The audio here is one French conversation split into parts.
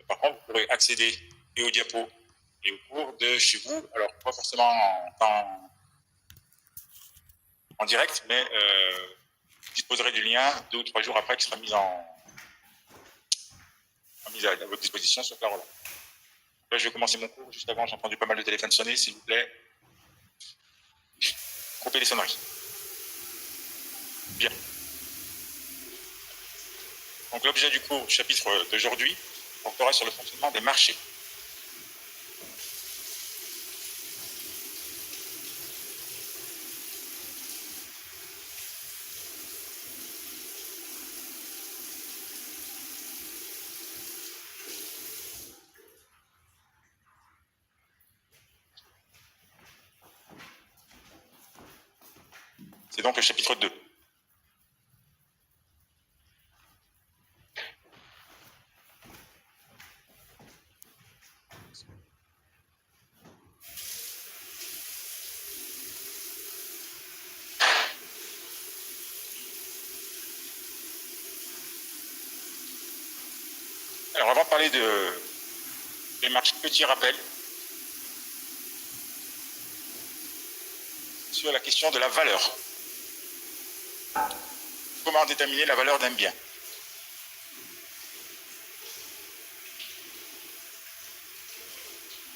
Par contre, vous pourrez accéder et aux diapos et aux cours de chez vous, alors pas forcément en direct, mais vous disposerez du lien 2 ou 3 jours après qui sera mis à votre disposition sur Carola. Là, je vais commencer mon cours. Juste avant, j'ai entendu pas mal de téléphones sonner. S'il vous plaît, coupez les sonneries. Bien. Donc l'objet du cours, chapitre d'aujourd'hui, portera sur le fonctionnement des marchés. C'est donc le chapitre 2. Alors avant de parler des marchés, petit rappel sur la question de la valeur. Comment déterminer la valeur d'un bien?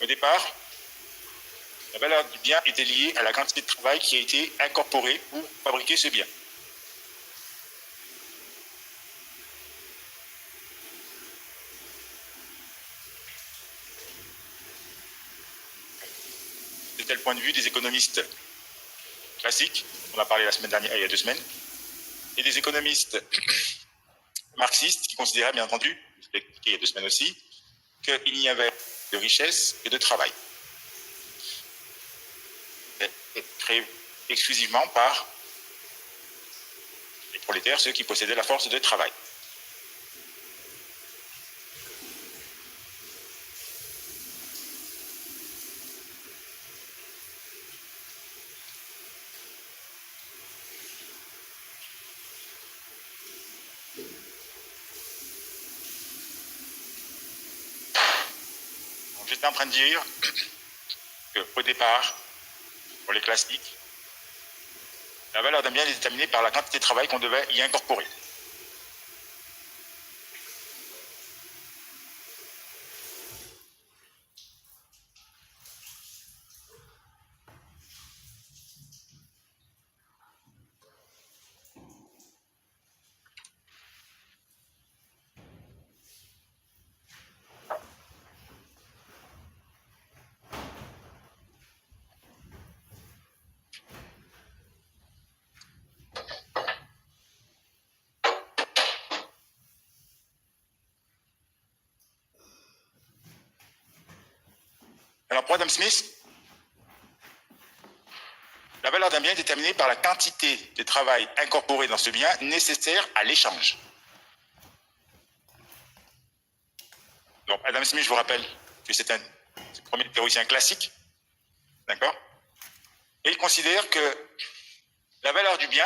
Au départ, la valeur du bien était liée à la quantité de travail qui a été incorporée pour fabriquer ce bien. C'était le point de vue des économistes classiques, on a parlé la semaine dernière, il y a 2 semaines, et des économistes marxistes qui considéraient, bien entendu, je l'ai expliqué il y a 2 semaines aussi, qu'il n'y avait de richesse que de travail. Créé exclusivement par les prolétaires, ceux qui possédaient la force de travail. J'étais en train de dire qu'au départ, pour les classiques, la valeur d'un bien est déterminée par la quantité de travail qu'on devait y incorporer. Alors pour Adam Smith, la valeur d'un bien est déterminée par la quantité de travail incorporé dans ce bien nécessaire à l'échange. Donc Adam Smith, je vous rappelle que c'est un premier théoricien classique, d'accord? Et il considère que la valeur du bien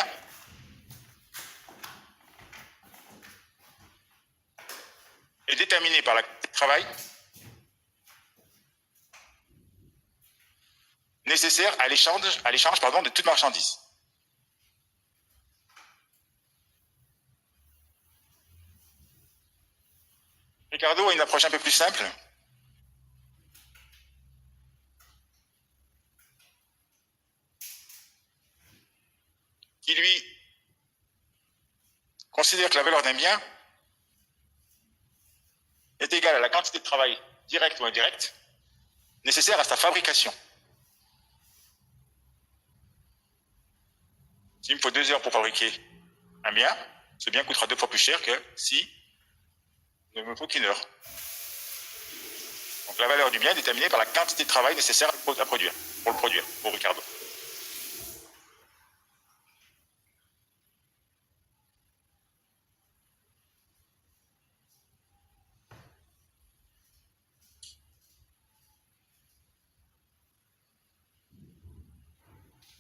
est déterminée par la quantité de travail nécessaire à l'échange de toute marchandise. Ricardo a une approche un peu plus simple. Qui lui considère que la valeur d'un bien est égale à la quantité de travail direct ou indirect nécessaire à sa fabrication. S'il me faut 2 heures pour fabriquer un bien, ce bien coûtera 2 fois plus cher que si il ne me faut qu'1 heure. Donc la valeur du bien est déterminée par la quantité de travail nécessaire pour le produire, pour Ricardo.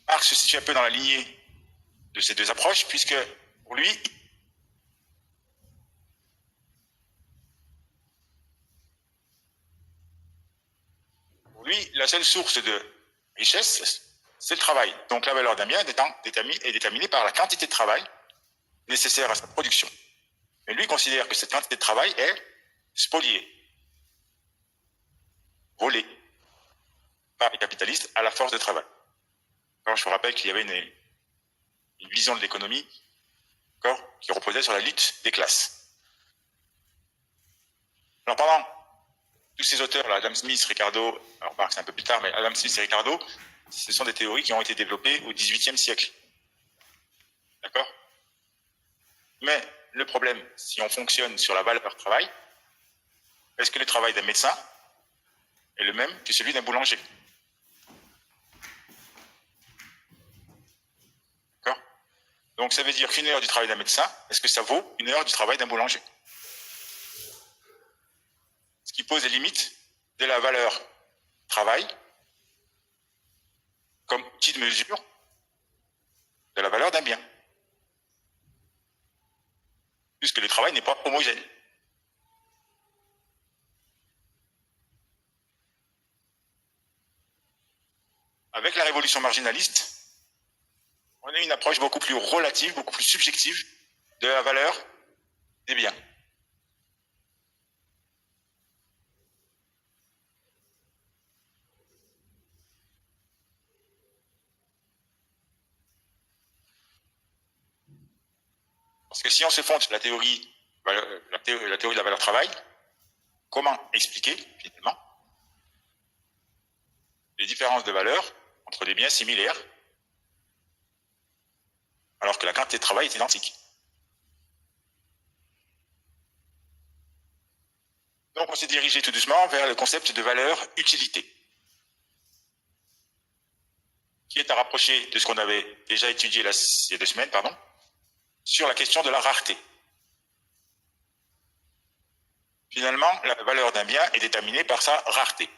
Marx se situe un peu dans la lignée de ces 2 approches, puisque pour lui, lui, la seule source de richesse, c'est le travail. Donc la valeur d'un bien est déterminée par la quantité de travail nécessaire à sa production. Mais lui considère que cette quantité de travail est spoliée, volée par les capitalistes à la force de travail. Alors, je vous rappelle qu'il y avait une vision de l'économie qui reposait sur la lutte des classes. Alors pendant tous ces auteurs-là, Adam Smith, Ricardo, alors c'est un peu plus tard, mais Adam Smith et Ricardo, ce sont des théories qui ont été développées au XVIIIe siècle. D'accord? Mais le problème, si on fonctionne sur la valeur travail, est-ce que le travail d'un médecin est le même que celui d'un boulanger? D'accord? Donc ça veut dire qu'une heure du travail d'un médecin, est-ce que ça vaut une heure du travail d'un boulanger? Ce qui pose les limites de la valeur travail comme outil de mesure de la valeur d'un bien. Puisque le travail n'est pas homogène. Avec la révolution marginaliste, on a une approche beaucoup plus relative, beaucoup plus subjective de la valeur des biens. Parce que si on se fonde sur la théorie de la valeur travail, comment expliquer, finalement, les différences de valeur entre des biens similaires alors que la quantité de travail est identique? Donc on s'est dirigé tout doucement vers le concept de valeur-utilité, qui est à rapprocher de ce qu'on avait déjà étudié il y a 2 semaines, sur la question de la rareté. Finalement, la valeur d'un bien est déterminée par sa rareté.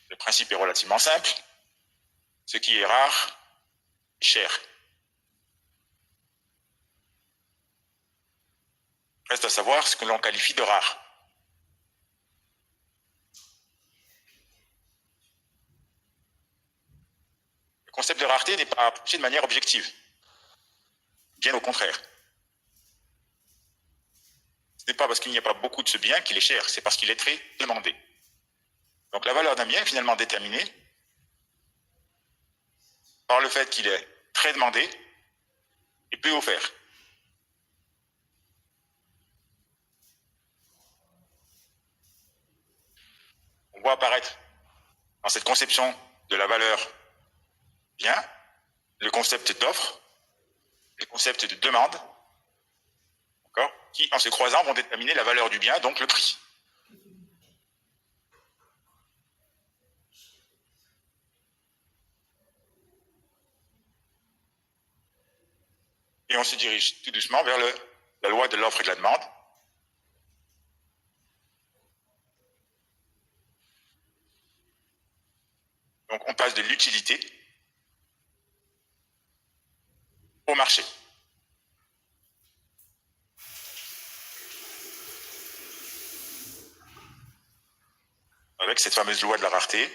Le principe est relativement simple. Ce qui est rare est cher. Reste à savoir ce que l'on qualifie de rare. Le concept de rareté n'est pas approché de manière objective. Bien au contraire. Ce n'est pas parce qu'il n'y a pas beaucoup de ce bien qu'il est cher, c'est parce qu'il est très demandé. Donc la valeur d'un bien est finalement déterminée par le fait qu'il est très demandé et peu offert. On voit apparaître dans cette conception de la valeur bien le concept d'offre, le concept de demande, qui en se croisant vont déterminer la valeur du bien, donc le prix. Et on se dirige tout doucement vers la loi de l'offre et de la demande. Donc on passe de l'utilité au marché. Avec cette fameuse loi de la rareté.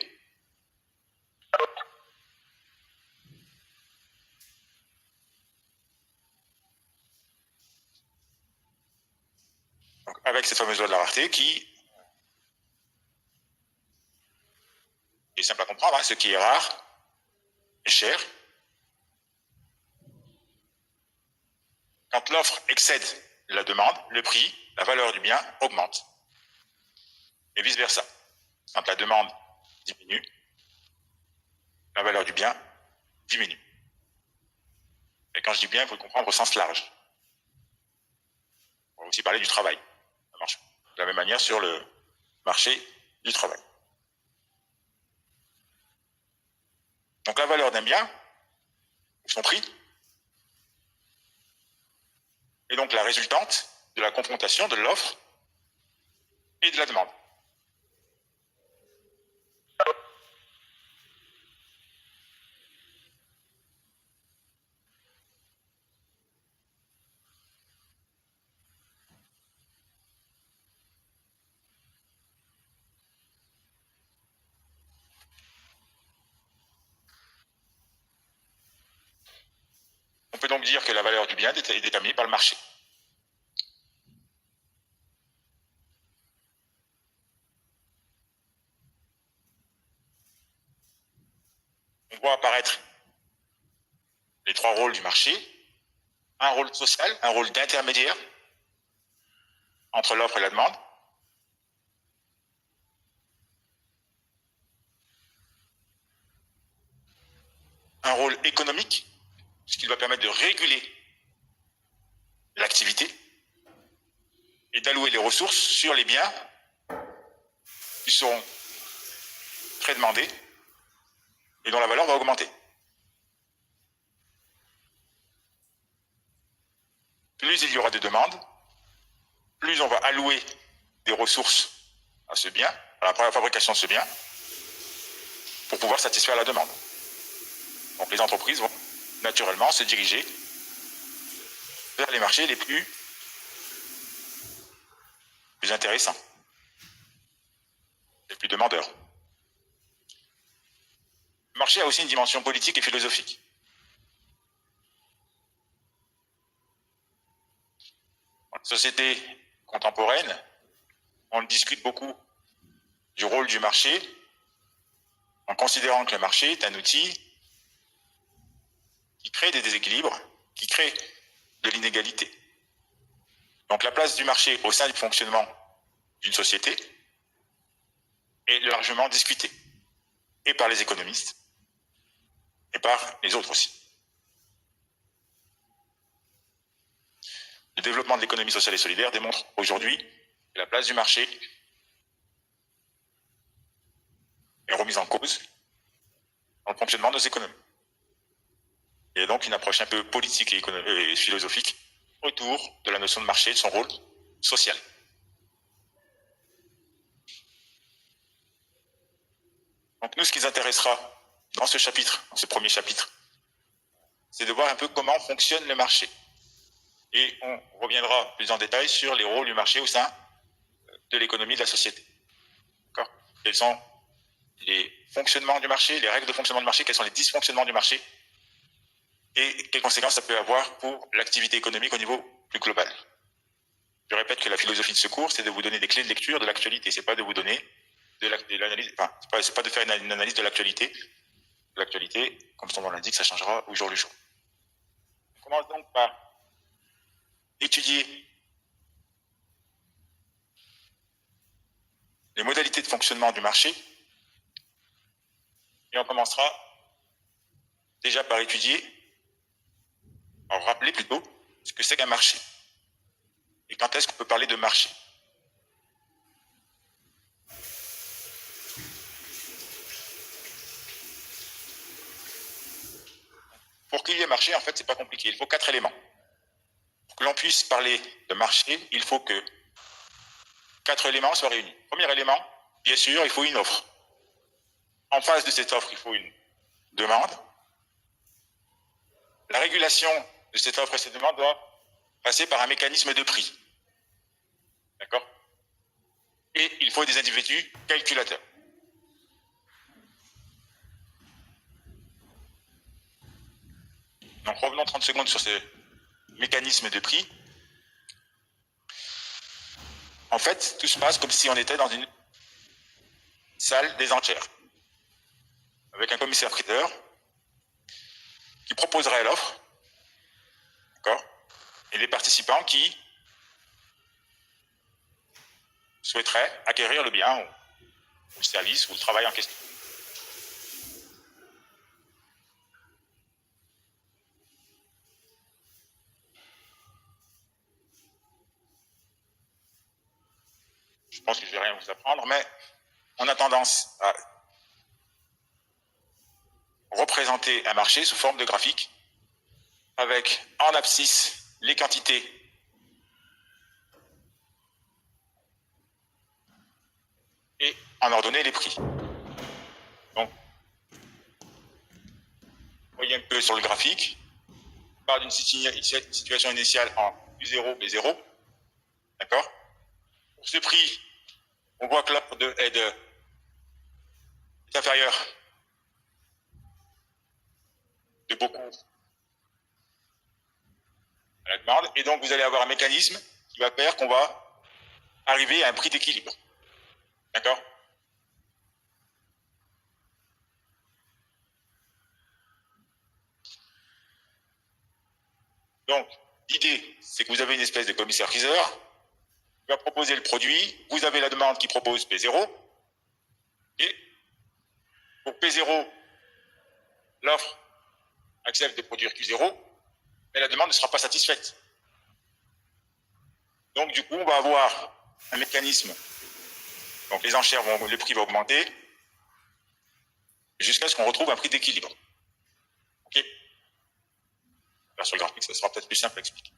Donc, avec cette fameuse loi de la rareté qui est simple à comprendre, ce qui est rare est cher. Quand l'offre excède la demande, le prix, la valeur du bien augmente. Et vice-versa. Quand la demande diminue, la valeur du bien diminue. Et quand je dis bien, il faut le comprendre au sens large. On va aussi parler du travail. Ça marche de la même manière sur le marché du travail. Donc la valeur d'un bien, son prix, est donc la résultante de la confrontation de l'offre et de la demande. On peut donc dire que la valeur du bien est déterminée par le marché. On voit apparaître les trois rôles du marché. Un rôle social, un rôle d'intermédiaire entre l'offre et la demande. Un rôle économique, ce qui doit permettre de réguler l'activité et d'allouer les ressources sur les biens qui seront très demandés et dont la valeur va augmenter. Plus il y aura de demandes, plus on va allouer des ressources à ce bien, à la fabrication de ce bien, pour pouvoir satisfaire la demande. Donc les entreprises vont naturellement se diriger vers les marchés les plus intéressants, les plus demandeurs. Le marché a aussi une dimension politique et philosophique. Dans la société contemporaine, on discute beaucoup du rôle du marché en considérant que le marché est un outil qui crée des déséquilibres, qui crée de l'inégalité. Donc la place du marché au sein du fonctionnement d'une société est largement discutée, et par les économistes, et par les autres aussi. Le développement de l'économie sociale et solidaire démontre aujourd'hui que la place du marché est remise en cause dans le fonctionnement de nos économies. Il y a donc une approche un peu politique et philosophique autour de la notion de marché et de son rôle social. Donc nous, ce qui nous intéressera dans ce chapitre, dans ce premier chapitre, c'est de voir un peu comment fonctionne le marché. Et on reviendra plus en détail sur les rôles du marché au sein de l'économie de la société. D'accord ? Quels sont les fonctionnements du marché, les règles de fonctionnement du marché, quels sont les dysfonctionnements du marché, et quelles conséquences ça peut avoir pour l'activité économique au niveau plus global. Je répète que la philosophie de ce cours, c'est de vous donner des clés de lecture de l'actualité, c'est pas de vous donner de l'analyse, enfin, c'est pas de faire une analyse de l'actualité. L'actualité, comme son nom l'indique, ça changera au jour le jour. On commence donc par étudier les modalités de fonctionnement du marché, et on commencera déjà par étudier, en rappeler plutôt, ce que c'est qu'un marché. Et quand est-ce qu'on peut parler de marché? Pour qu'il y ait marché, en fait, c'est pas compliqué. Il faut 4 éléments. Pour que l'on puisse parler de marché, il faut que 4 éléments soient réunis. Premier élément, bien sûr, il faut une offre. En face de cette offre, il faut une demande. La régulation de cette offre et cette demande doit passer par un mécanisme de prix. D'accord? Et il faut des individus calculateurs. Donc revenons 30 secondes sur ce mécanisme de prix. En fait, tout se passe comme si on était dans une salle des enchères, avec un commissaire-priseur qui proposerait l'offre, d'accord, et les participants qui souhaiteraient acquérir le bien ou le service ou le travail en question. Je pense que je ne vais rien vous apprendre, mais on a tendance à représenter un marché sous forme de graphique avec en abscisse les quantités et en ordonnée les prix. Donc, vous voyez un peu sur le graphique, on part d'une situation initiale en U0, B0, d'accord? Pour ce prix, on voit que l'offre est inférieure de beaucoup à la demande, et donc vous allez avoir un mécanisme qui va faire qu'on va arriver à un prix d'équilibre. D'accord? Donc, l'idée, c'est que vous avez une espèce de commissaire-priseur qui va proposer le produit, vous avez la demande qui propose P0, et pour P0, l'offre accepte de produire Q0, mais la demande ne sera pas satisfaite. Donc, du coup, on va avoir un mécanisme. Donc, les enchères vont, le prix va augmenter jusqu'à ce qu'on retrouve un prix d'équilibre. OK? Là, sur le graphique, ça sera peut-être plus simple à expliquer.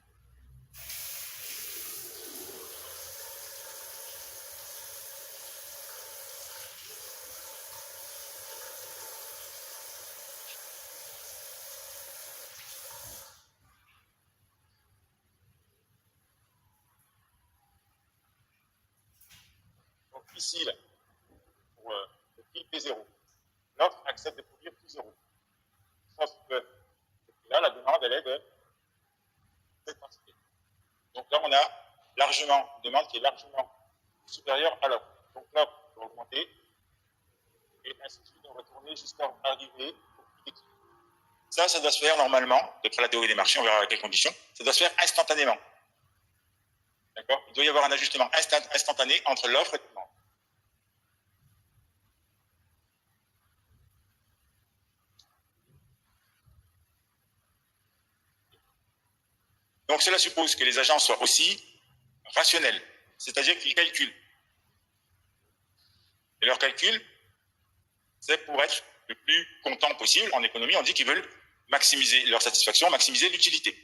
Donc, ici, là, pour le prix P0, l'offre accepte de produire Q0. Sauf que là, la demande, elle est de cette quantité. Donc là, on a largement une demande qui est largement supérieure à l'offre. Donc l'offre va augmenter et ainsi de suite, on va tourner jusqu'à arriver au prix d'équilibre. Ça doit se faire normalement, d'après la théorie des marchés, on verra à quelles conditions, ça doit se faire instantanément. D'accord? Il doit y avoir un ajustement instantané entre l'offre et la demande. Donc cela suppose que les agents soient aussi rationnels, c'est-à-dire qu'ils calculent. Et leur calcul, c'est pour être le plus content possible. En économie, on dit qu'ils veulent maximiser leur satisfaction, maximiser l'utilité.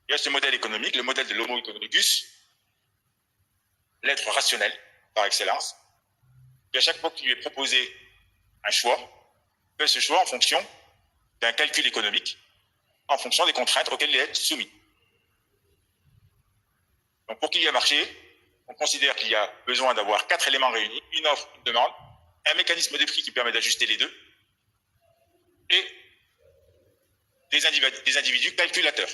Il y a ce modèle économique, le modèle de l'homo economicus, l'être rationnel par excellence, et à chaque fois qu'il lui est proposé un choix, fait ce choix en fonction d'un calcul économique, en fonction des contraintes auxquelles il est soumis. Donc pour qu'il y ait un marché, on considère qu'il y a besoin d'avoir 4 éléments réunis, une offre, une demande, un mécanisme de prix qui permet d'ajuster les deux, et des individus calculateurs.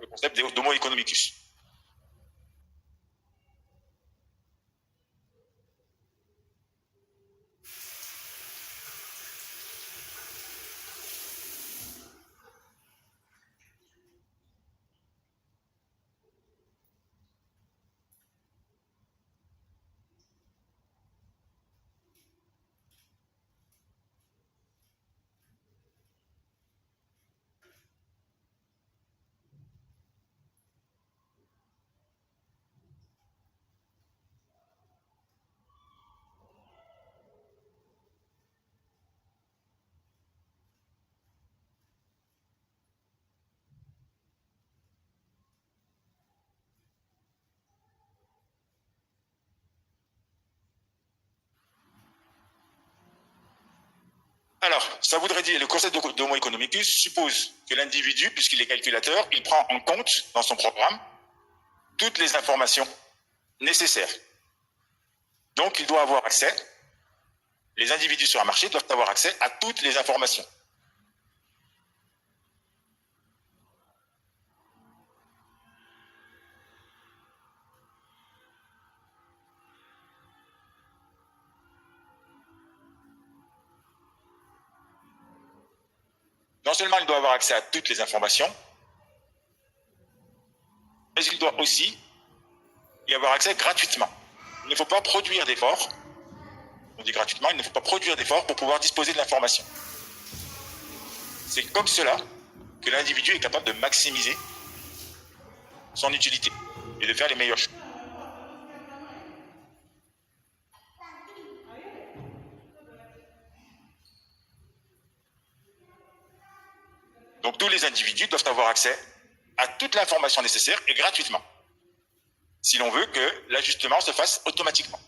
Le concept d'homo economicus. Alors, ça voudrait dire, le concept d'homo economicus suppose que l'individu, puisqu'il est calculateur, il prend en compte dans son programme toutes les informations nécessaires. Donc, il doit avoir accès, les individus sur un marché doivent avoir accès à toutes les informations. Non seulement il doit avoir accès à toutes les informations, mais il doit aussi y avoir accès gratuitement. Il ne faut pas produire d'efforts, on dit gratuitement, il ne faut pas produire d'efforts pour pouvoir disposer de l'information. C'est comme cela que l'individu est capable de maximiser son utilité et de faire les meilleurs choix. Donc tous les individus doivent avoir accès à toute l'information nécessaire et gratuitement, si l'on veut que l'ajustement se fasse automatiquement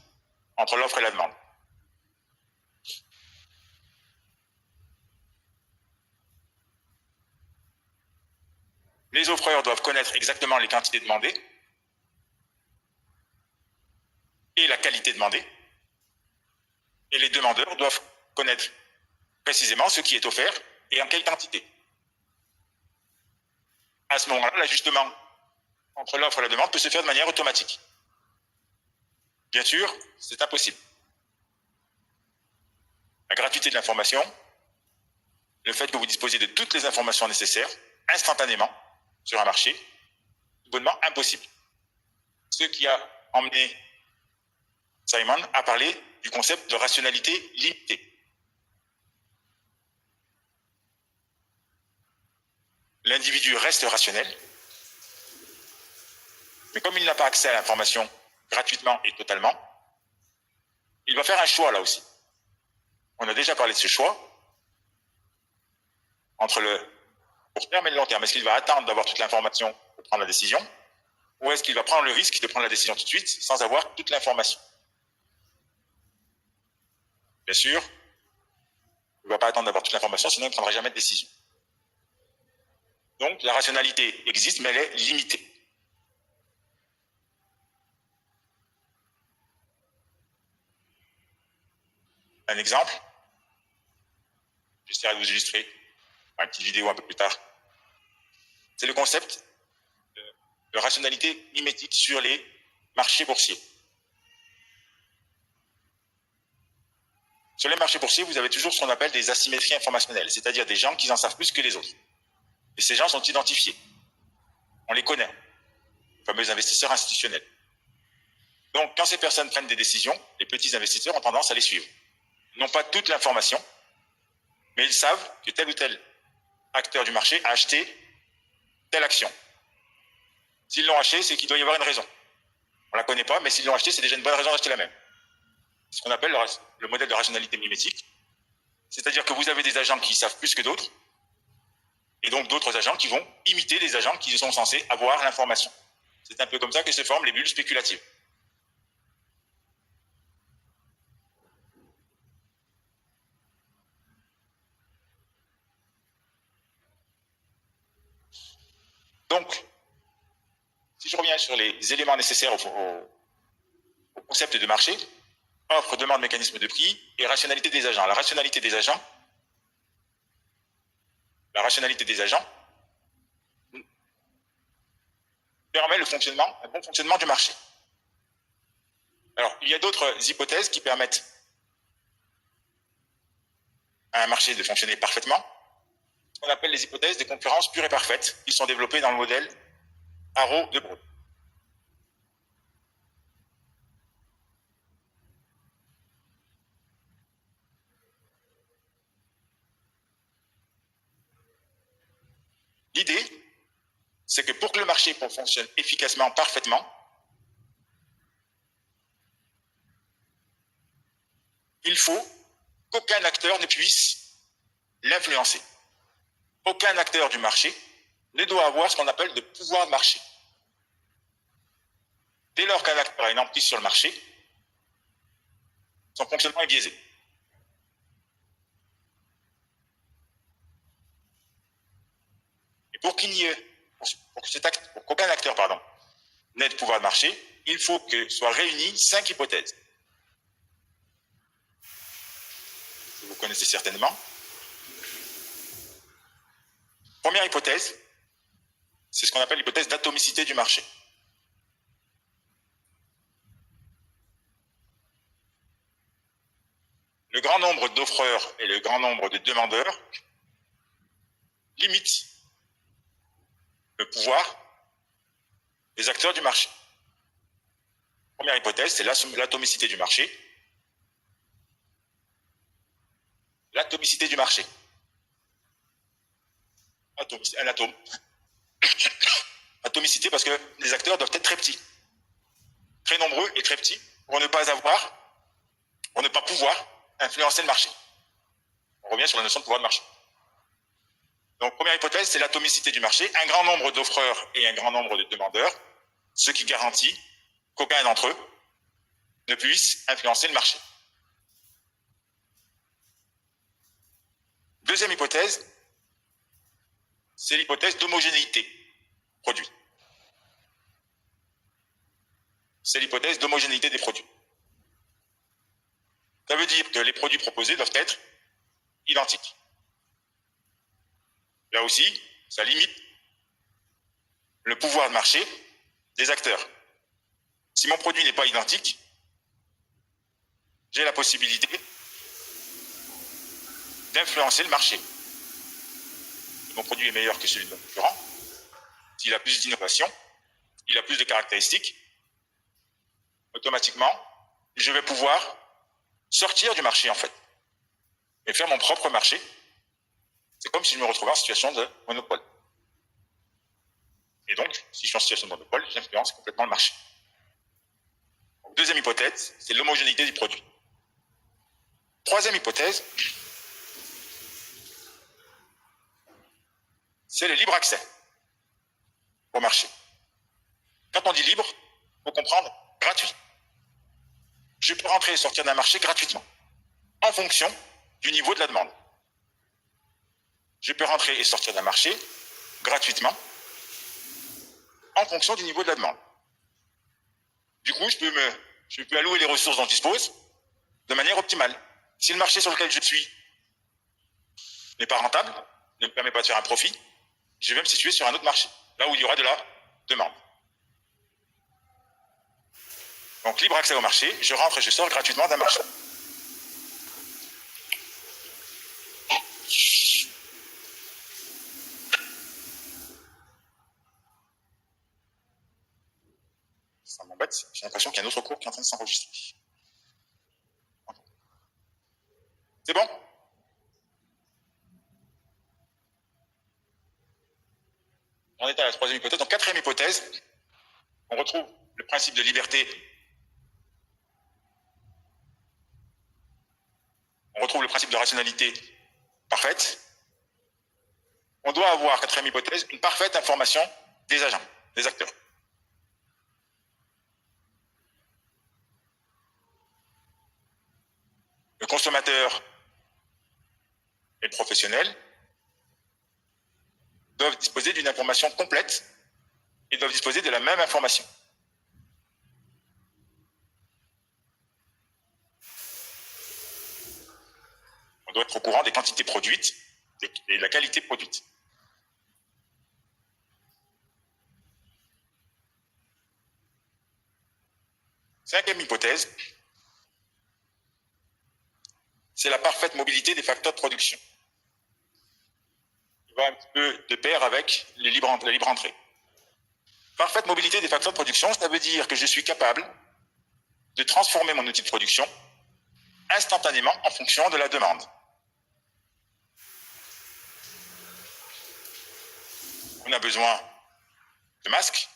entre l'offre et la demande. Les offreurs doivent connaître exactement les quantités demandées et la qualité demandée, et les demandeurs doivent connaître précisément ce qui est offert et en quelle quantité. À ce moment-là, l'ajustement entre l'offre et la demande peut se faire de manière automatique. Bien sûr, c'est impossible. La gratuité de l'information, le fait que vous disposez de toutes les informations nécessaires instantanément sur un marché, est bonnement impossible. Ce qui a emmené Simon à parler du concept de rationalité limitée. L'individu reste rationnel, mais comme il n'a pas accès à l'information gratuitement et totalement, il va faire un choix là aussi. On a déjà parlé de ce choix entre le court terme et le long terme. Est-ce qu'il va attendre d'avoir toute l'information pour prendre la décision, ou est-ce qu'il va prendre le risque de prendre la décision tout de suite sans avoir toute l'information? Bien sûr, il ne va pas attendre d'avoir toute l'information, sinon il ne prendra jamais de décision. Donc la rationalité existe, mais elle est limitée. Un exemple, j'essaierai de vous illustrer par une petite vidéo un peu plus tard. C'est le concept de rationalité mimétique sur les marchés boursiers. Sur les marchés boursiers, vous avez toujours ce qu'on appelle des asymétries informationnelles, c'est-à-dire des gens qui en savent plus que les autres. Et ces gens sont identifiés. On les connaît, les fameux investisseurs institutionnels. Donc, quand ces personnes prennent des décisions, les petits investisseurs ont tendance à les suivre. Ils n'ont pas toute l'information, mais ils savent que tel ou tel acteur du marché a acheté telle action. S'ils l'ont acheté, c'est qu'il doit y avoir une raison. On ne la connaît pas, mais s'ils l'ont acheté, c'est déjà une bonne raison d'acheter la même. C'est ce qu'on appelle le modèle de rationalité mimétique. C'est-à-dire que vous avez des agents qui savent plus que d'autres, et donc d'autres agents qui vont imiter les agents qui sont censés avoir l'information. C'est un peu comme ça que se forment les bulles spéculatives. Donc, si je reviens sur les éléments nécessaires au concept de marché, offre, demande, mécanisme de prix et rationalité des agents. La rationalité des agents permet un bon fonctionnement du marché. Alors, il y a d'autres hypothèses qui permettent à un marché de fonctionner parfaitement, ce qu'on appelle les hypothèses des concurrences pures et parfaites, qui sont développées dans le modèle Arrow de Broad. L'idée, c'est que pour que le marché fonctionne efficacement, parfaitement, il faut qu'aucun acteur ne puisse l'influencer. Aucun acteur du marché ne doit avoir ce qu'on appelle de pouvoir de marché. Dès lors qu'un acteur a une emprise sur le marché, son fonctionnement est biaisé. Et pour qu'aucun acteur n'ait de pouvoir de marché, il faut que soient réunies 5 hypothèses. Que vous connaissez certainement. Première hypothèse, c'est ce qu'on appelle l'hypothèse d'atomicité du marché. Le grand nombre d'offreurs et le grand nombre de demandeurs limitent le pouvoir des acteurs du marché. Première hypothèse, c'est l'atomicité du marché. L'atomicité du marché. Un atome. Atomicité parce que les acteurs doivent être très petits. Très nombreux et très petits pour ne pas pouvoir influencer le marché. On revient sur la notion de pouvoir de marché. Donc, première hypothèse, c'est l'atomicité du marché. Un grand nombre d'offreurs et un grand nombre de demandeurs, ce qui garantit qu'aucun d'entre eux ne puisse influencer le marché. Deuxième hypothèse, c'est l'hypothèse d'homogénéité produit. C'est l'hypothèse d'homogénéité des produits. Ça veut dire que les produits proposés doivent être identiques. Là aussi, ça limite le pouvoir de marché des acteurs. Si mon produit n'est pas identique, j'ai la possibilité d'influencer le marché. Si mon produit est meilleur que celui de mon concurrent, s'il a plus d'innovation, il a plus de caractéristiques, automatiquement, je vais pouvoir sortir du marché en fait et faire mon propre marché. C'est comme si je me retrouvais en situation de monopole. Et donc, si je suis en situation de monopole, j'influence complètement le marché. Donc, deuxième hypothèse, c'est l'homogénéité du produit. Troisième hypothèse, c'est le libre accès au marché. Quand on dit libre, il faut comprendre gratuit. Je peux rentrer et sortir d'un marché gratuitement, en fonction du niveau de la demande. Je peux rentrer et sortir d'un marché gratuitement, en fonction du niveau de la demande. Du coup, je peux allouer les ressources dont je dispose de manière optimale. Si le marché sur lequel je suis n'est pas rentable, ne me permet pas de faire un profit, je vais me situer sur un autre marché, là où il y aura de la demande. Donc, libre accès au marché, je rentre et je sors gratuitement d'un marché. Ça m'embête, j'ai l'impression qu'il y a un autre cours qui est en train de s'enregistrer. C'est bon? On est à la troisième hypothèse. Donc, quatrième hypothèse, on retrouve le principe de liberté. On retrouve le principe de rationalité parfaite. On doit avoir, quatrième hypothèse, une parfaite information des agents, des acteurs. Le consommateur et le professionnel doivent disposer d'une information complète et doivent disposer de la même information. On doit être au courant des quantités produites et de la qualité produite. Cinquième hypothèse, c'est la parfaite mobilité des facteurs de production. Il va un petit peu de pair avec la libre entrée. Parfaite mobilité des facteurs de production, ça veut dire que je suis capable de transformer mon outil de production instantanément en fonction de la demande. On a besoin de masques,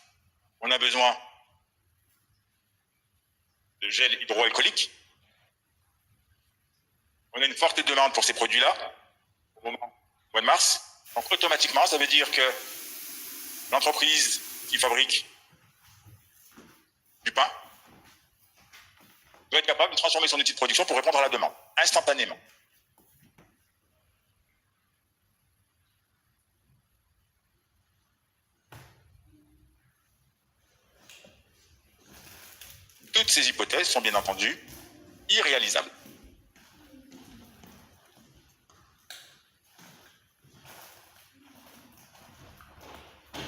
on a besoin de gel hydroalcoolique, on a une forte demande pour ces produits-là au mois de mars. Donc automatiquement, ça veut dire que l'entreprise qui fabrique du pain doit être capable de transformer son outil de production pour répondre à la demande, instantanément. Toutes ces hypothèses sont bien entendu irréalisables.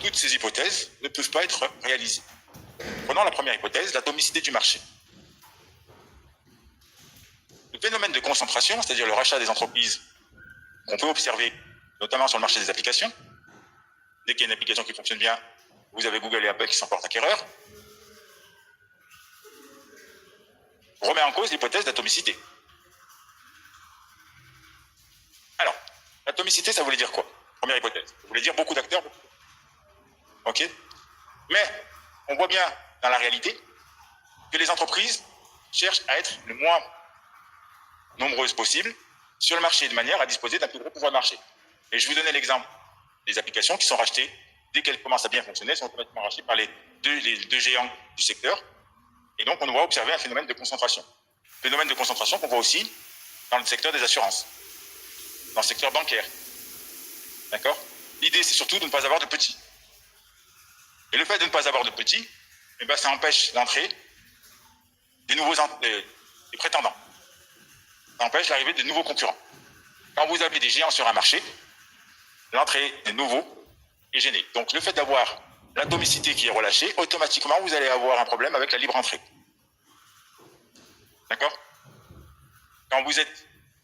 Toutes ces hypothèses ne peuvent pas être réalisées. Prenons la première hypothèse, l'atomicité du marché. Le phénomène de concentration, c'est-à-dire le rachat des entreprises qu'on peut observer, notamment sur le marché des applications. Dès qu'il y a une application qui fonctionne bien, vous avez Google et Apple qui s'en portent acquéreurs. Remet en cause l'hypothèse d'atomicité. Alors, l'atomicité, ça voulait dire quoi? Première hypothèse. Ça voulait dire beaucoup d'acteurs. Ok? Mais on voit bien dans la réalité que les entreprises cherchent à être le moins nombreuses possible sur le marché de manière à disposer d'un plus gros pouvoir de marché. Et je vous donnais l'exemple des applications qui sont rachetées dès qu'elles commencent à bien fonctionner, sont automatiquement rachetées par les deux géants du secteur. Et donc, on va observer un phénomène de concentration. Phénomène de concentration qu'on voit aussi dans le secteur des assurances, dans le secteur bancaire. D'accord? L'idée, c'est surtout de ne pas avoir de petits. Et le fait de ne pas avoir de petits, eh ben, ça empêche l'entrée des des prétendants. Ça empêche l'arrivée de nouveaux concurrents. Quand vous avez des géants sur un marché, l'entrée des nouveaux est gênée. Donc, le fait d'avoir l'atomicité qui est relâchée, automatiquement, vous allez avoir un problème avec la libre entrée. D'accord? Quand vous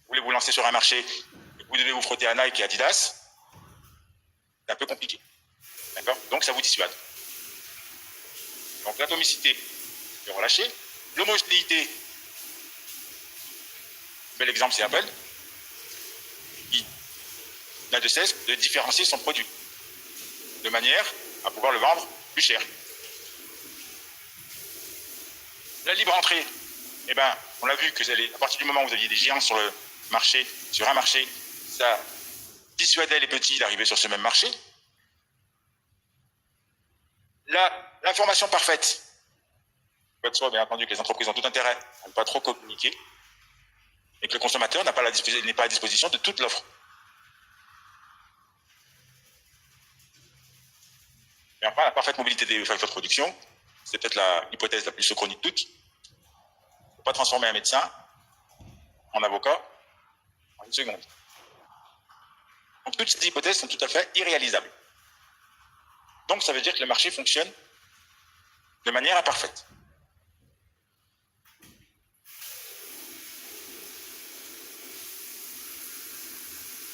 voulez vous lancer sur un marché et que vous devez vous frotter à Nike et Adidas, c'est un peu compliqué. D'accord? Donc ça vous dissuade. Donc l'atomicité est relâchée. L'homogénéité, bel exemple c'est Apple, qui n'a de cesse de différencier son produit de manière à pouvoir le vendre plus cher. La libre entrée, eh ben, on l'a vu que à partir du moment où vous aviez des géants sur le marché, sur un marché, ça dissuadait les petits d'arriver sur ce même marché. L'information parfaite, pas de soi, bien entendu, que les entreprises ont tout intérêt à ne pas trop communiquer et que le consommateur n'est pas à disposition de toute l'offre. Et enfin, la parfaite mobilité des facteurs de production, c'est peut-être l'hypothèse la plus saucronnée de toutes. Il ne faut pas transformer un médecin en avocat en une seconde. Donc toutes ces hypothèses sont tout à fait irréalisables. Donc ça veut dire que le marché fonctionne de manière imparfaite.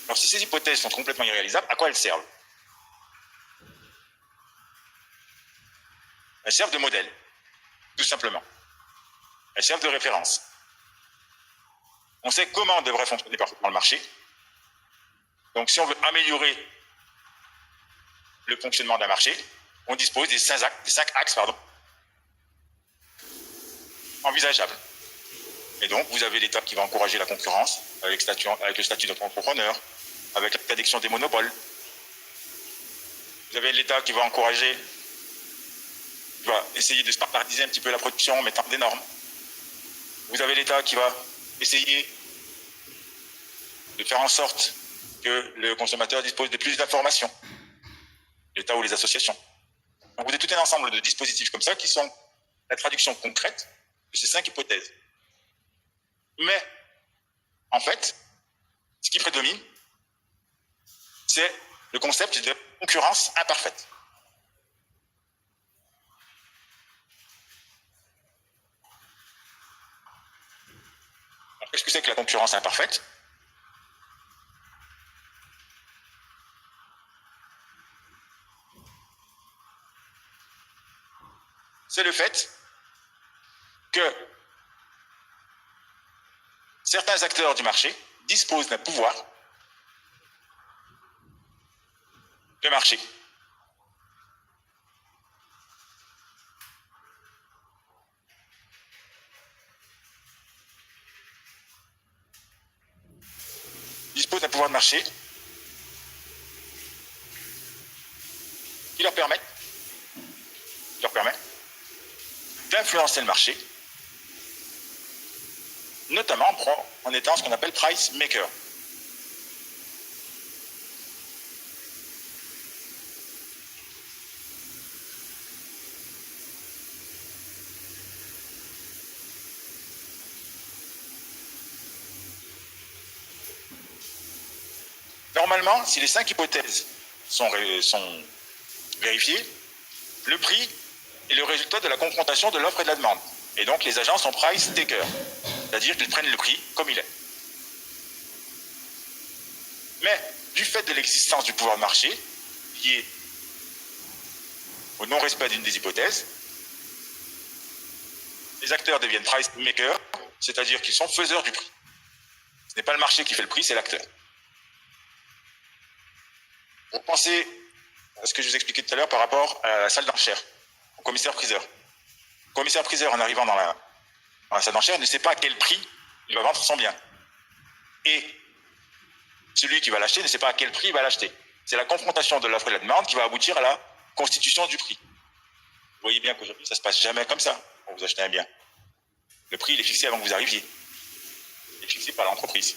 Alors si ces hypothèses sont complètement irréalisables, à quoi elles servent? Elles servent de modèle, tout simplement. Elles servent de référence. On sait comment devrait fonctionner parfaitement le marché. Donc si on veut améliorer le fonctionnement d'un marché, on dispose des 5 axes envisageables. Et donc vous avez l'État qui va encourager la concurrence avec le statut d'entrepreneur, avec l'interdiction des monopoles. Vous avez l'État qui va encourager, qui va essayer de standardiser un petit peu la production en mettant des normes. Vous avez l'État qui va essayer de faire en sorte que le consommateur dispose de plus d'informations, l'État ou les associations. Donc vous avez tout un ensemble de dispositifs comme ça qui sont la traduction concrète de ces 5 hypothèses. Mais, en fait, ce qui prédomine, c'est le concept de concurrence imparfaite. Alors, qu'est-ce que c'est que la concurrence imparfaite? C'est le fait que certains acteurs du marché disposent d'un pouvoir de marché. Disposent d'un pouvoir de marché qui leur permet d'influencer le marché, notamment en étant ce qu'on appelle price maker. Normalement, si les 5 hypothèses sont vérifiées, le prix est le résultat de la confrontation de l'offre et de la demande. Et donc les agents sont price takers, c'est-à-dire qu'ils prennent le prix comme il est. Mais du fait de l'existence du pouvoir de marché, lié au non-respect d'une des hypothèses, les acteurs deviennent price makers, c'est-à-dire qu'ils sont faiseurs du prix. Ce n'est pas le marché qui fait le prix, c'est l'acteur. Vous pensez à ce que je vous expliquais tout à l'heure par rapport à la salle d'enchères, au commissaire-priseur. Le commissaire-priseur, en arrivant dans la salle d'enchères, ne sait pas à quel prix il va vendre son bien. Et celui qui va l'acheter ne sait pas à quel prix il va l'acheter. C'est la confrontation de l'offre et de la demande qui va aboutir à la constitution du prix. Vous voyez bien qu'aujourd'hui, ça ne se passe jamais comme ça quand vous achetez un bien. Le prix, il est fixé avant que vous arriviez. Il est fixé par l'entreprise.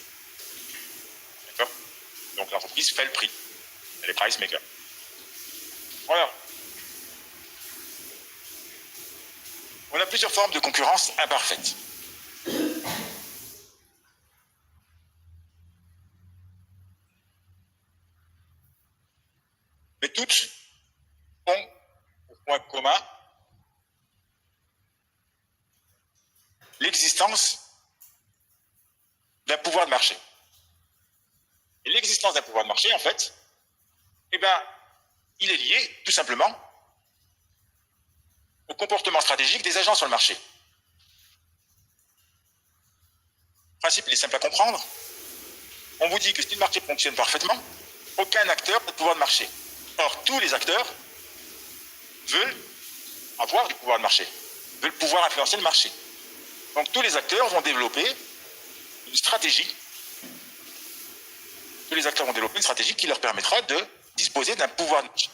D'accord? Donc l'entreprise fait le prix. Elle est price maker. Voilà. On a plusieurs formes de concurrence imparfaite. Mais toutes ont l'existence d'un pouvoir de marché. Et l'existence d'un pouvoir de marché, en fait, eh ben, il est lié, tout simplement, au comportement stratégique des agents sur le marché. Le principe, il est simple à comprendre. On vous dit que si le marché fonctionne parfaitement, aucun acteur n'a de pouvoir de marché. Or, tous les acteurs veulent avoir du pouvoir de marché, veulent pouvoir influencer le marché. Donc, tous les acteurs vont développer une stratégie. Tous les acteurs vont développer une stratégie qui leur permettra de disposer d'un pouvoir de marché.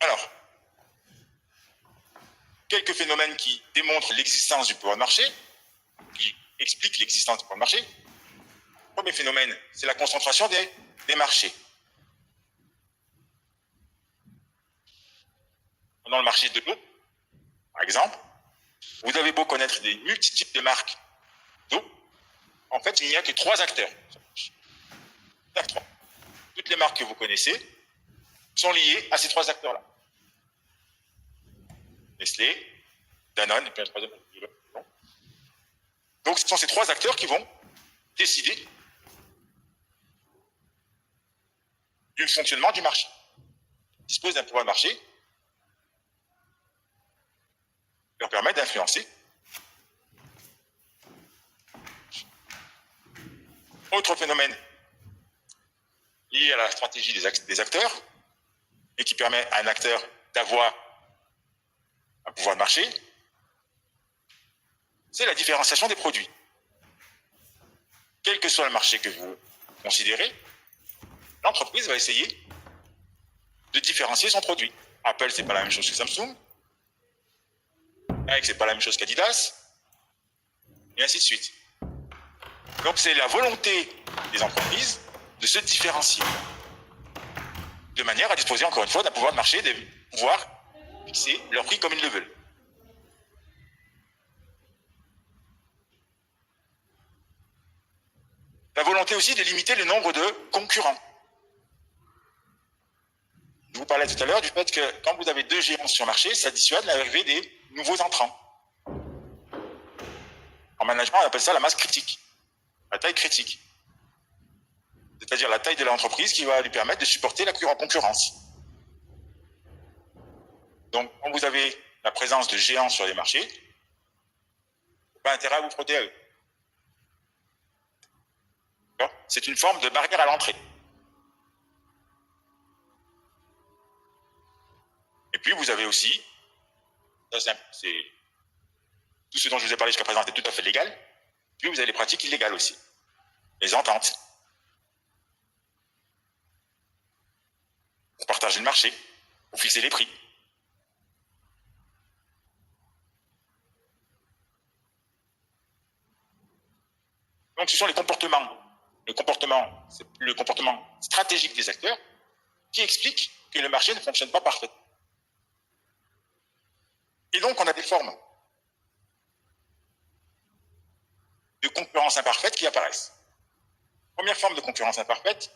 Alors, quelques phénomènes qui démontrent l'existence du pouvoir de marché, qui expliquent l'existence du pouvoir de marché. Le premier phénomène, c'est la concentration des marchés. Dans le marché de l'eau, par exemple, vous avez beau connaître des multitudes de marques d'eau, en fait, il n'y a que 3 acteurs. Toutes les marques que vous connaissez sont liées à ces 3 acteurs-là. Nestlé, Danone, et puis un troisième. Donc, ce sont ces 3 acteurs qui vont décider du fonctionnement du marché. Ils disposent d'un pouvoir de marché qui leur permet d'influencer. Autre phénomène lié à la stratégie des acteurs et qui permet à un acteur d'avoir un pouvoir de marché, c'est la différenciation des produits. Quel que soit le marché que vous considérez, l'entreprise va essayer de différencier son produit. Apple, c'est pas la même chose que Samsung. Nike, c'est pas la même chose qu'Adidas. Et ainsi de suite. Donc c'est la volonté des entreprises de se différencier. De manière à disposer, encore une fois, d'un pouvoir de marché, de pouvoir fixer leur prix comme ils le veulent. La volonté aussi de limiter le nombre de concurrents. Je vous parlais tout à l'heure du fait que quand vous avez 2 géants sur le marché, ça dissuade l'arrivée des nouveaux entrants. En management, on appelle ça la masse critique, la taille critique. C'est-à-dire la taille de l'entreprise qui va lui permettre de supporter la concurrence. Donc, quand vous avez la présence de géants sur les marchés, vous n'avez pas intérêt à vous frotter à eux. C'est une forme de barrière à l'entrée. Et puis, vous avez aussi, c'est tout ce dont je vous ai parlé jusqu'à présent est tout à fait légal, puis vous avez les pratiques illégales aussi. Les ententes. Pour partager le marché, pour fixer les prix. Donc ce sont le comportement stratégique des acteurs qui explique que le marché ne fonctionne pas parfaitement. Et donc on a des formes de concurrence imparfaite qui apparaissent. Première forme de concurrence imparfaite,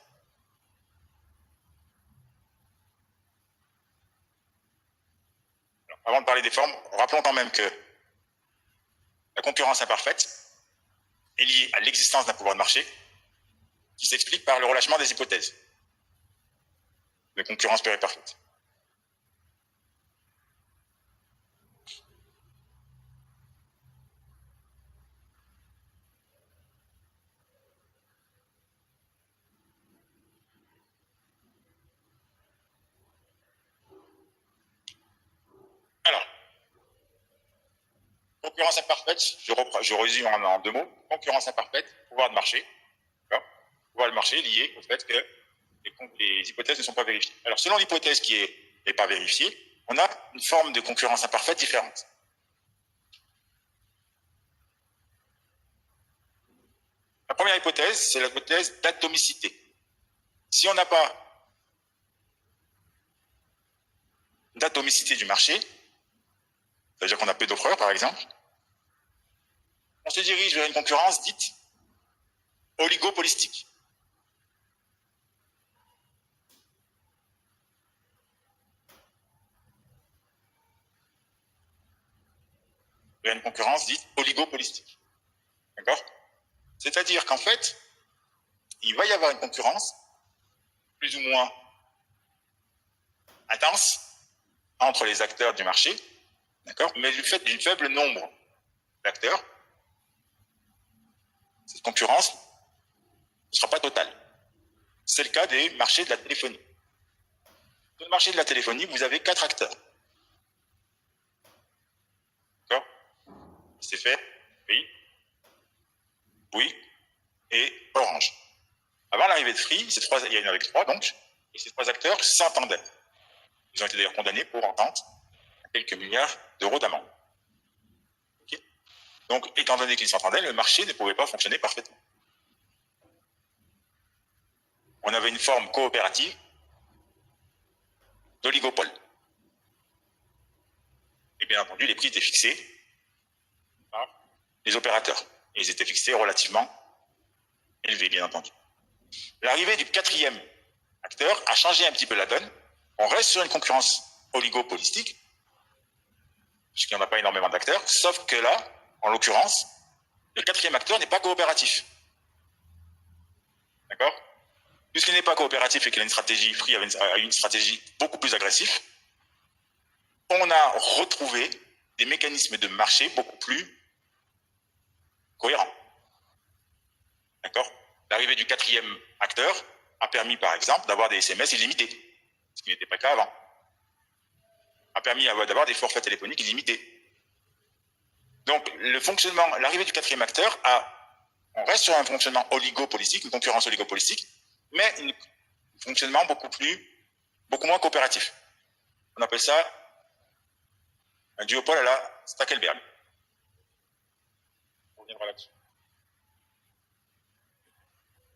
alors, avant de parler des formes, rappelons quand même que la concurrence imparfaite est liée à l'existence d'un pouvoir de marché qui s'explique par le relâchement des hypothèses de concurrence pure et parfaite. Alors, concurrence imparfaite, je résume en 2 mots. Concurrence imparfaite, pouvoir de marché. Pouvoir de marché lié au fait que les hypothèses ne sont pas vérifiées. Alors, selon l'hypothèse qui n'est pas vérifiée, on a une forme de concurrence imparfaite différente. La première hypothèse, c'est l'hypothèse d'atomicité. Si on n'a pas d'atomicité du marché, c'est-à-dire qu'on a peu d'offreurs, par exemple, on se dirige vers une concurrence dite oligopolistique. Il y a une concurrence dite oligopolistique. D'accord? C'est-à-dire qu'en fait, il va y avoir une concurrence plus ou moins intense entre les acteurs du marché, d'accord? Mais du fait d'un faible nombre d'acteurs, cette concurrence ne sera pas totale. C'est le cas des marchés de la téléphonie. Dans le marché de la téléphonie, vous avez 4 acteurs. D'accord? C'est fait, oui, oui et Orange. Avant l'arrivée de Free, il y en avait 3 donc, et ces 3 acteurs s'entendaient. Ils ont été d'ailleurs condamnés pour entente à quelques milliards d'euros d'amende. Okay? Donc, étant donné qu'ils s'entendaient, le marché ne pouvait pas fonctionner parfaitement. On avait une forme coopérative d'oligopole. Et bien entendu, les prix étaient fixés par les opérateurs. Et ils étaient fixés relativement élevés, bien entendu. L'arrivée du 4e acteur a changé un petit peu la donne. On reste sur une concurrence oligopolistique, puisqu'il n'y en a pas énormément d'acteurs, sauf que là, en l'occurrence, le 4e acteur n'est pas coopératif. D'accord? Puisqu'il n'est pas coopératif et qu'il a une stratégie, Free a une stratégie beaucoup plus agressive, on a retrouvé des mécanismes de marché beaucoup plus cohérents. D'accord? L'arrivée du 4e acteur a permis, par exemple, d'avoir des SMS illimités, ce qui n'était pas le cas avant. A permis d'avoir des forfaits téléphoniques illimités. Donc, l'arrivée du 4e acteur on reste sur un fonctionnement oligopolistique, une concurrence oligopolistique, mais un fonctionnement beaucoup moins coopératif. On appelle ça un duopole à la Stackelberg. On reviendra là-dessus.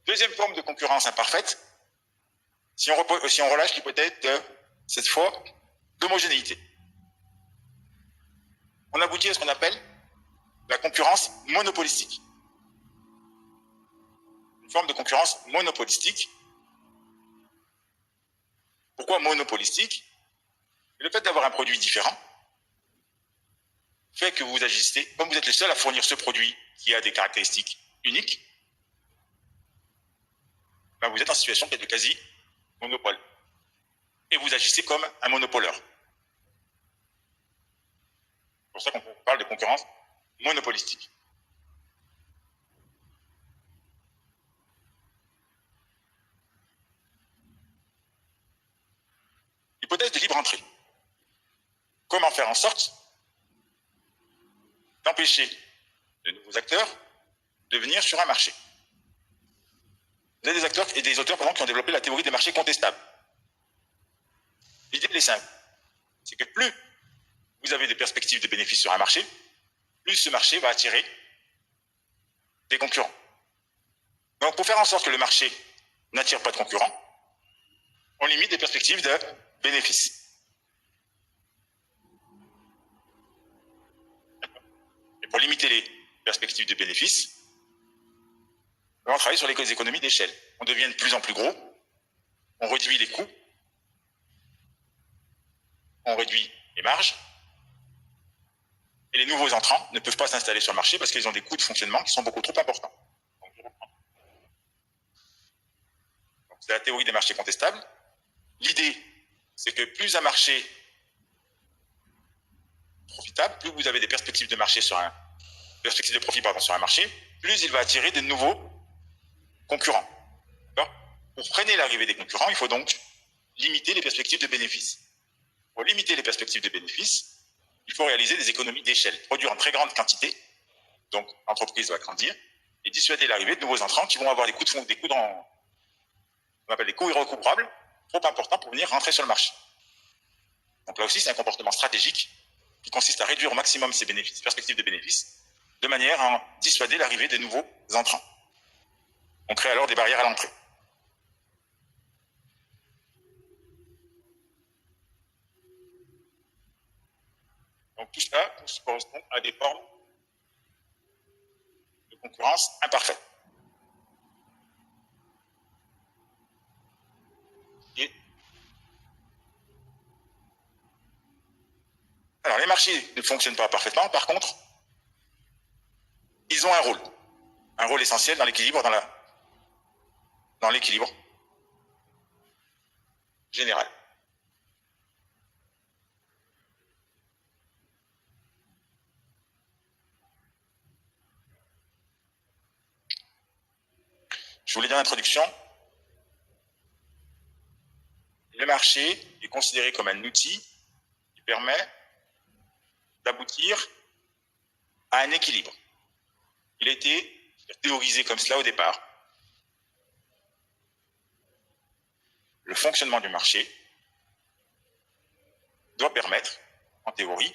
Deuxième forme de concurrence imparfaite, si on relâche l'hypothèse de, cette fois, d'homogénéité. On aboutit à ce qu'on appelle la concurrence monopolistique. Une forme de concurrence monopolistique. Pourquoi monopolistique? Le fait d'avoir un produit différent fait que vous agissez, comme vous êtes le seul à fournir ce produit qui a des caractéristiques uniques, ben vous êtes en situation de quasi monopole. Et vous agissez comme un monopoleur. C'est pour ça qu'on parle de concurrence monopolistique. Hypothèse de libre entrée. Comment faire en sorte d'empêcher de nouveaux acteurs de venir sur un marché? Vous avez des acteurs et des auteurs qui ont développé la théorie des marchés contestables. L'idée est simple, c'est que plus vous avez des perspectives de bénéfices sur un marché, plus ce marché va attirer des concurrents. Donc pour faire en sorte que le marché n'attire pas de concurrents, on limite les perspectives de bénéfices. Et pour limiter les perspectives de bénéfices, on va travailler sur les économies d'échelle. On devient de plus en plus gros, on réduit les coûts, on réduit les marges, et les nouveaux entrants ne peuvent pas s'installer sur le marché parce qu'ils ont des coûts de fonctionnement qui sont beaucoup trop importants. C'est la théorie des marchés contestables. L'idée, c'est que plus un marché est profitable, plus vous avez des perspectives de marché perspectives de profit sur un marché, plus il va attirer de nouveaux concurrents. Pour freiner l'arrivée des concurrents, il faut donc limiter les perspectives de bénéfices. Pour limiter les perspectives de bénéfices, il faut réaliser des économies d'échelle, produire en très grande quantité, donc l'entreprise va grandir, et dissuader l'arrivée de nouveaux entrants qui vont avoir des coûts on appelle des coûts irrécouvrables, trop importants pour venir rentrer sur le marché. Donc là aussi, c'est un comportement stratégique qui consiste à réduire au maximum ces perspectives de bénéfices, de manière à dissuader l'arrivée des nouveaux entrants. On crée alors des barrières à l'entrée. Donc tout ça correspond à des formes de concurrence imparfaite. Alors, les marchés ne fonctionnent pas parfaitement. Par contre, ils ont un rôle essentiel dans l'équilibre, dans l'équilibre général. Je vous l'ai dit en introduction, le marché est considéré comme un outil qui permet d'aboutir à un équilibre. Il a été théorisé comme cela au départ. Le fonctionnement du marché doit permettre, en théorie,